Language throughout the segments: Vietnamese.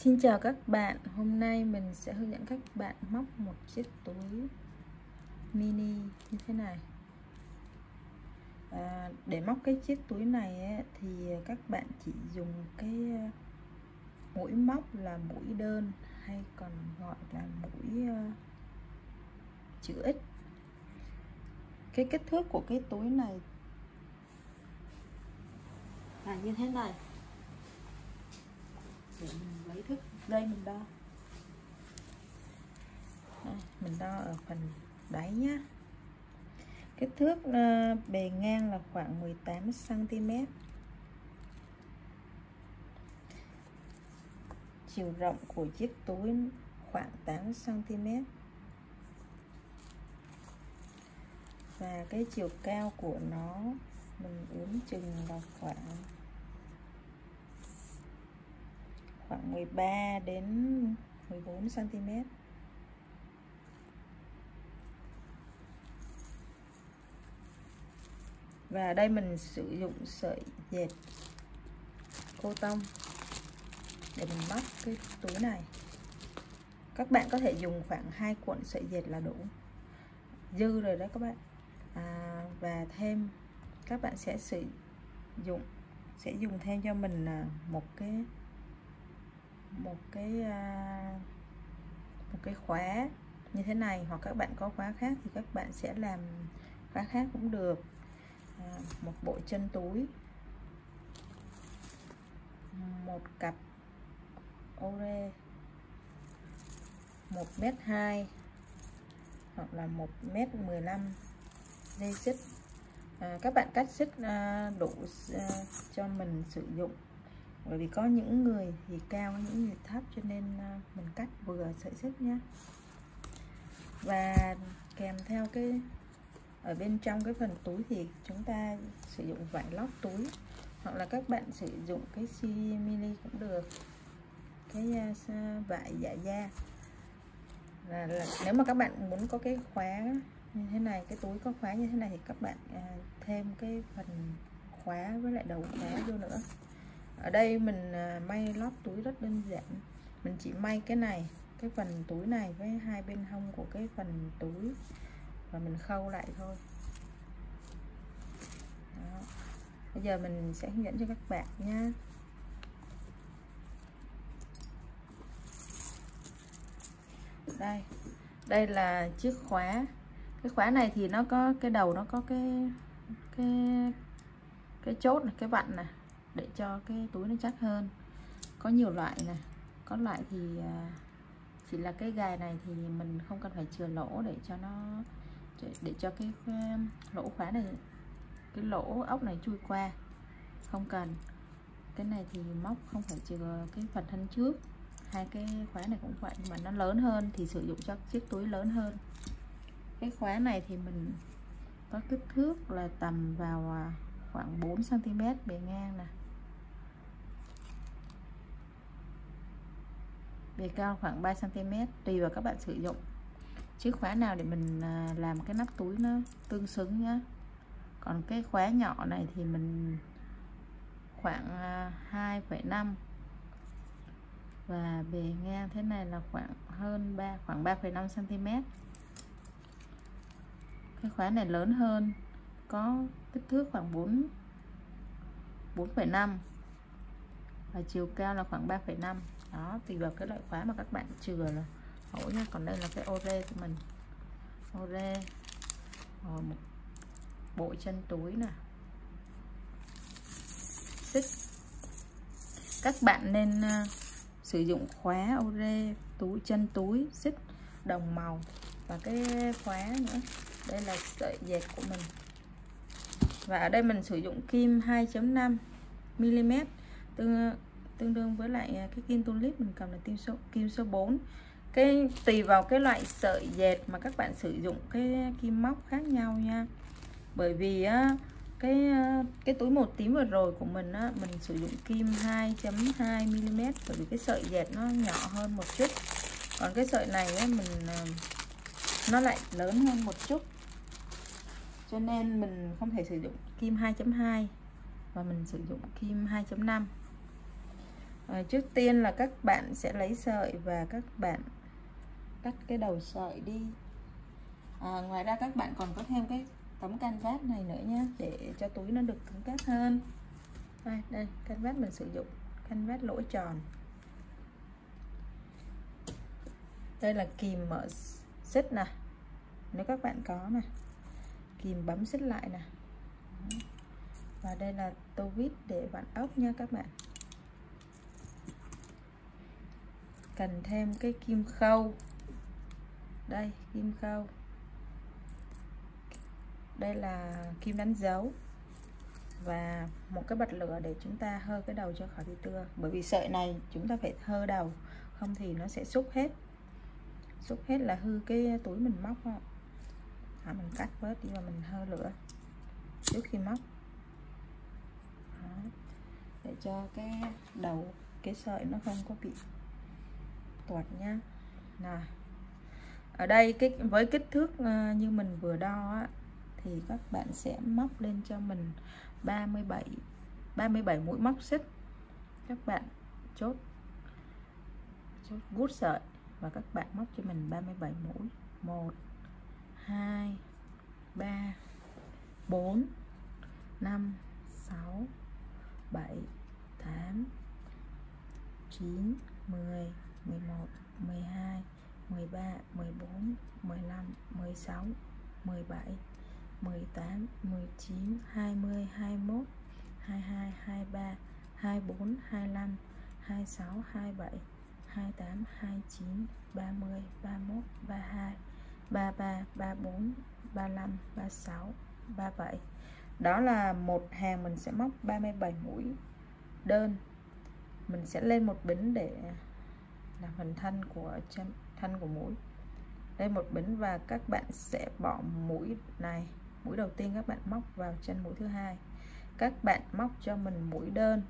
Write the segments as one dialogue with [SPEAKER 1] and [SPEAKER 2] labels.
[SPEAKER 1] Xin chào các bạn, hôm nay mình sẽ hướng dẫn các bạn móc một chiếc túi mini như thế này. Để móc cái chiếc túi này ấy, thì các bạn chỉ dùng cái mũi móc là mũi đơn hay còn gọi là mũi chữ X. Cái kích thước của cái túi này là như thế này. Để mình lấy thước đây mình đo. Mình đo ở phần đáy nhé. Kích thước bề ngang là khoảng 18 cm. Chiều rộng của chiếc túi khoảng 8 cm. Và cái chiều cao của nó mình ước chừng là khoảng 13 đến 14 cm. Và ở đây mình sử dụng sợi dệt cô tông để mình móc cái túi này. Các bạn có thể dùng khoảng 2 cuộn sợi dệt là đủ, dư rồi đấy các bạn. Và thêm các bạn sẽ dùng thêm cho mình một cái khóa như thế này, hoặc các bạn có khóa khác thì các bạn sẽ làm khóa khác cũng được. Một bộ chân túi, một cặp ore 1m2 hoặc là 1m15 dây xích. Các bạn cắt xích đủ cho mình sử dụng, bởi vì có những người thì cao, những người thấp, cho nên mình cắt vừa sợi xích nhé. Và kèm theo cái ở bên trong cái phần túi thì chúng ta sử dụng vải lót túi, hoặc là các bạn sử dụng cái simili cũng được, cái vải dạ da. Là nếu mà các bạn muốn có cái khóa như thế này, cái túi có khóa như thế này, thì các bạn thêm cái phần khóa với lại đầu khóa vô nữa. Ở đây mình may lót túi rất đơn giản, mình chỉ may cái này, cái phần túi này với hai bên hông của cái phần túi, và mình khâu lại thôi. Đó. Bây giờ mình sẽ hướng dẫn cho các bạn nha. Đây là chiếc khóa. Cái khóa này thì nó có cái đầu, nó có cái chốt này, cái vặn này, để cho cái túi nó chắc hơn. Có nhiều loại này, có loại thì chỉ là cái gài này thì mình không cần phải chừa lỗ để cho cái lỗ khóa này, cái lỗ ốc này chui qua, không cần. Cái này thì móc không phải chừa cái phần thân trước. Hai cái khóa này cũng vậy, nhưng mà nó lớn hơn thì sử dụng cho chiếc túi lớn hơn. Cái khóa này thì mình có kích thước là tầm vào khoảng 4 cm bề ngang nè, bề cao khoảng 3 cm, tùy vào các bạn sử dụng chiếc khóa nào để mình làm cái nắp túi nó tương xứng nhá. Còn cái khóa nhỏ này thì mình khoảng 2,5, và bề ngang thế này là khoảng 3,5 cm. Cái khóa này lớn hơn, có kích thước khoảng 4,5 và chiều cao là khoảng 3,5. Đó, tùy vào cái loại khóa mà các bạn chừa là hổ nha. Còn đây là cái ore của mình, ore một bộ chân túi nè, xích. Các bạn nên sử dụng khóa ore, chân túi, xích đồng màu, và cái khóa nữa. Đây là sợi dệt của mình. Và ở đây mình sử dụng kim 2.5 mm, tương đương với lại cái kim tulip mình cầm là kim số 4. Cái tùy vào cái loại sợi dệt mà các bạn sử dụng cái kim móc khác nhau nha. Bởi vì cái túi màu tím vừa rồi của mình mình sử dụng kim 2.2 mm, bởi vì cái sợi dệt nó nhỏ hơn một chút. Còn cái sợi này nó lại lớn hơn một chút, cho nên mình không thể sử dụng kim 2.2 và mình sử dụng kim 2.5. Trước tiên là các bạn sẽ lấy sợi và các bạn cắt cái đầu sợi đi. Ngoài ra các bạn còn có thêm cái tấm canvas này nữa nhé, để cho túi nó được cứng cáp hơn. Đây canvas mình sử dụng canvas lỗ tròn. Đây là kìm mở xích nè, nếu các bạn có nè, kìm bấm xích lại nè. Và đây là tô vít để vặn ốc nha các bạn. Cần thêm cái kim khâu. Đây kim khâu. Đây là kim đánh dấu. Và một cái bật lửa để chúng ta hơ cái đầu cho khỏi bị tưa. Bởi vì sợi này chúng ta phải hơ đầu, không thì nó sẽ xúc hết. Xúc hết là hư cái túi mình móc. Mình cắt bớt đi và mình hơ lửa trước khi móc. Để cho cái đầu, cái sợi nó không có bị toạc nhá. Nào, ở đây với kích thước như mình vừa đo thì các bạn sẽ móc lên cho mình 37 mũi móc xích. Các bạn chốt gút sợi và các bạn móc cho mình 37 mũi. 1 2 3 4 5 6 7 8 9 10 11 12 13 14 15 16 17 18 19 20 21 22 23 24 25 26 27 28 29 30 31 32 33 34 35 36 37. Đó là một hàng mình sẽ móc 37 mũi đơn. Mình sẽ lên một bính để làm phần thân của mũi. Lên một bính và các bạn sẽ bỏ mũi này, mũi đầu tiên các bạn móc vào chân mũi thứ hai. Các bạn móc cho mình mũi đơn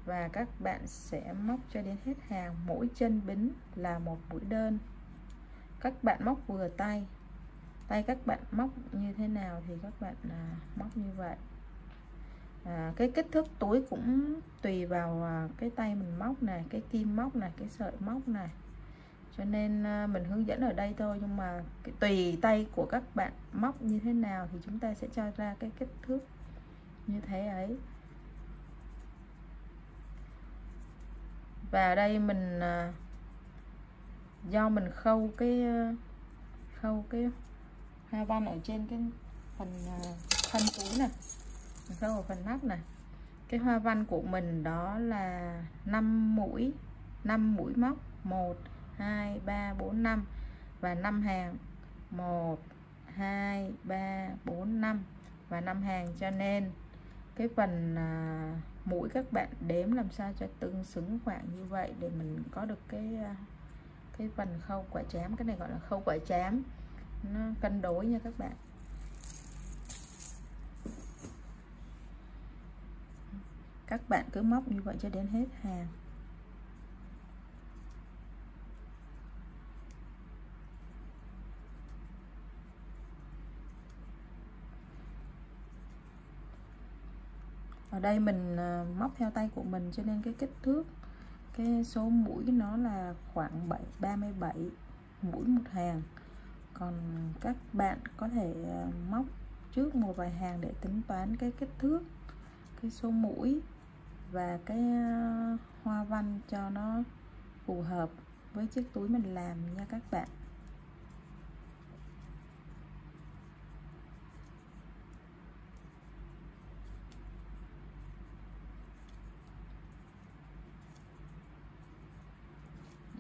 [SPEAKER 1] và các bạn sẽ móc cho đến hết hàng. Mỗi chân bính là một mũi đơn. Các bạn móc vừa tay các bạn móc như thế nào thì các bạn móc như vậy. Cái kích thước túi cũng tùy vào cái tay mình móc này, cái kim móc này, cái sợi móc này, cho nên mình hướng dẫn ở đây thôi, nhưng mà tùy tay của các bạn móc như thế nào thì chúng ta sẽ cho ra cái kích thước như thế ấy. Và ở đây mình do mình khâu cái hoa văn ở trên cái phần thân túi này, mình khâu ở phần nắp này. Cái hoa văn của mình đó là 5 mũi móc, 1 2 3 4 5 và 5 hàng, 1 2 3 4 5 và 5 hàng, cho nên cái phần mũi các bạn đếm làm sao cho tương xứng khoảng như vậy để mình có được cái phần khâu quả chám. Cái này gọi là khâu quả chám, nó cân đối nha các bạn. Các bạn cứ móc như vậy cho đến hết hàng. Ở đây mình móc theo tay của mình cho nên cái kích thước, cái số mũi nó là khoảng 37 mũi một hàng. Còn các bạn có thể móc trước một vài hàng để tính toán cái kích thước, cái số mũi và cái hoa văn cho nó phù hợp với chiếc túi mình làm nha các bạn.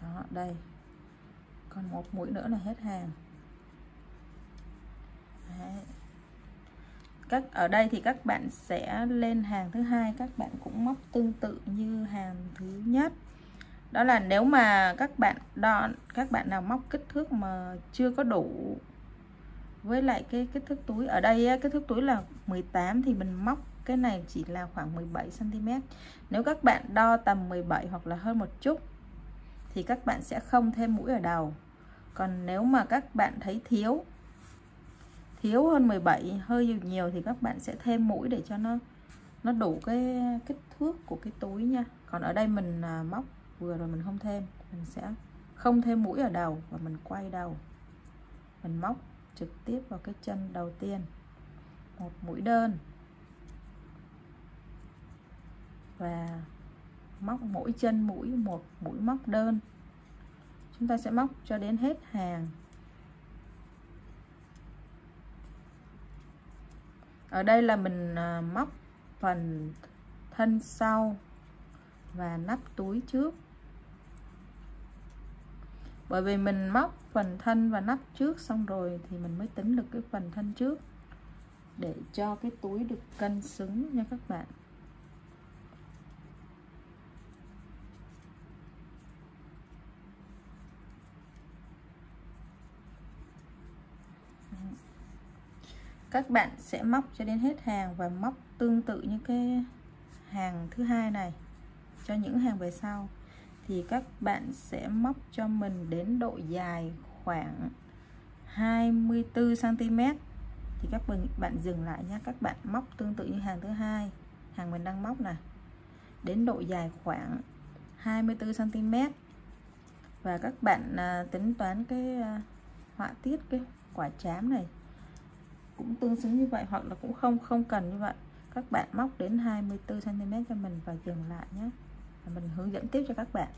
[SPEAKER 1] Đó, đây còn một mũi nữa là hết hàng. Đấy. Ở đây thì các bạn sẽ lên hàng thứ hai, các bạn cũng móc tương tự như hàng thứ nhất. Đó là nếu mà các bạn nào móc kích thước mà chưa có đủ với lại cái kích thước túi, ở đây kích thước túi là 18 thì mình móc cái này chỉ là khoảng 17 cm. Nếu các bạn đo tầm 17 hoặc là hơn một chút thì các bạn sẽ không thêm mũi ở đầu. Còn nếu mà các bạn thấy thiếu hơn 17, hơi nhiều thì các bạn sẽ thêm mũi để cho nó nó đủ cái kích thước của cái túi nha. Còn ở đây mình móc vừa rồi mình không thêm, mình sẽ không thêm mũi ở đầu và mình quay đầu, mình móc trực tiếp vào cái chân đầu tiên, một mũi đơn và móc mỗi chân mũi một mũi móc đơn. Chúng ta sẽ móc cho đến hết hàng. Ở đây là mình móc phần thân sau và nắp túi trước. Bởi vì mình móc phần thân và nắp trước xong rồi thì mình mới tính được cái phần thân trước để cho cái túi được cân xứng nha các bạn. Các bạn sẽ móc cho đến hết hàng và móc tương tự như cái hàng thứ hai này cho những hàng về sau. Thì các bạn sẽ móc cho mình đến độ dài khoảng 24 cm. Thì các bạn dừng lại nhé. Các bạn móc tương tự như hàng thứ hai, hàng mình đang móc nè, đến độ dài khoảng 24 cm. Và các bạn tính toán cái họa tiết cái quả trám này cũng tương xứng như vậy, hoặc là cũng không cần như vậy. Các bạn móc đến 24 cm cho mình và dừng lại nhé. Và mình hướng dẫn tiếp cho các bạn.